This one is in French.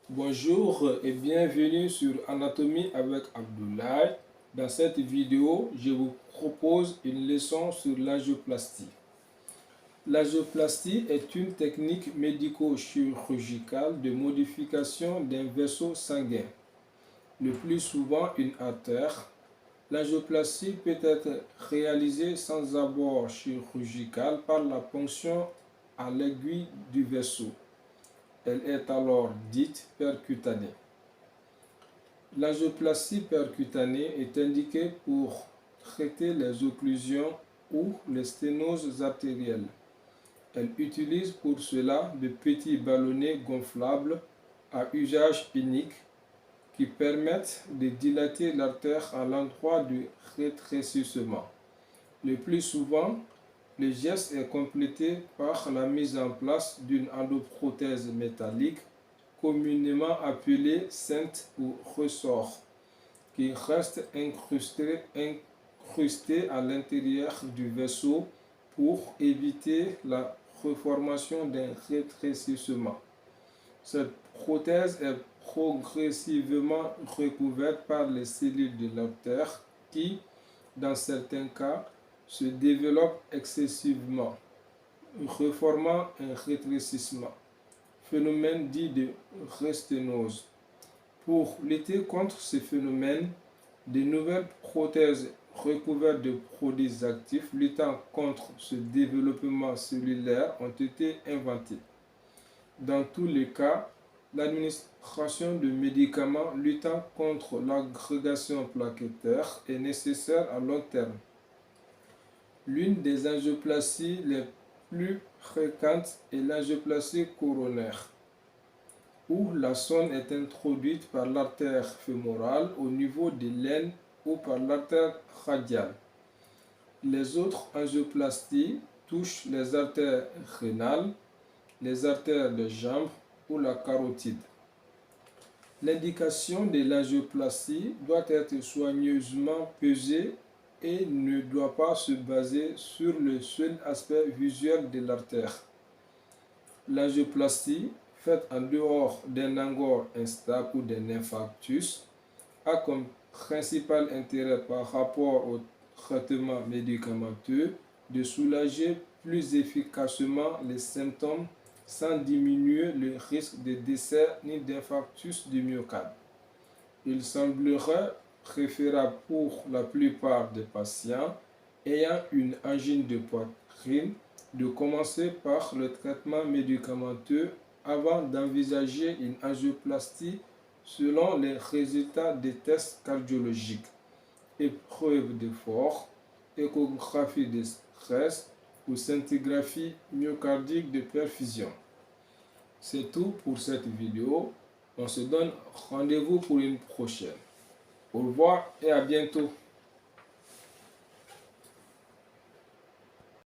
Bonjour et bienvenue sur Anatomie avec Abdoulaye. Dans cette vidéo, je vous propose une leçon sur l'angioplastie. L'angioplastie est une technique médico-chirurgicale de modification d'un vaisseau sanguin, le plus souvent une artère. L'angioplastie peut être réalisée sans abord chirurgical par la ponction à l'aiguille du vaisseau. Elle est alors dite percutanée. L'angioplastie percutanée est indiquée pour traiter les occlusions ou les sténoses artérielles. Elle utilise pour cela de petits ballonnets gonflables à usage unique qui permettent de dilater l'artère à l'endroit du rétrécissement. Le plus souvent, le geste est complété par la mise en place d'une endoprothèse métallique, communément appelée cintre ou ressort, qui reste incrustée à l'intérieur du vaisseau pour éviter la reformation d'un rétrécissement. Cette prothèse est progressivement recouverte par les cellules de l'artère qui, dans certains cas, se développe excessivement, reformant un rétrécissement, phénomène dit de resténose. Pour lutter contre ce phénomène, de nouvelles prothèses recouvertes de produits actifs luttant contre ce développement cellulaire ont été inventées. Dans tous les cas, l'administration de médicaments luttant contre l'agrégation plaquettaire est nécessaire à long terme. L'une des angioplasties les plus fréquentes est l'angioplastie coronaire, où la sonde est introduite par l'artère fémorale au niveau des l'aine ou par l'artère radiale. Les autres angioplasties touchent les artères rénales, les artères des jambes ou la carotide. L'indication de l'angioplastie doit être soigneusement pesée et ne doit pas se baser sur le seul aspect visuel de l'artère. L'angioplastie, faite en dehors d'un angor instable ou d'un infarctus, a comme principal intérêt par rapport au traitement médicamenteux de soulager plus efficacement les symptômes sans diminuer le risque de décès ni d'infarctus du myocarde. Il semblerait préférable pour la plupart des patients ayant une angine de poitrine de commencer par le traitement médicamenteux avant d'envisager une angioplastie selon les résultats des tests cardiologiques, épreuves d'effort, échographie de stress ou scintigraphie myocardique de perfusion. C'est tout pour cette vidéo. On se donne rendez-vous pour une prochaine. Au revoir et à bientôt.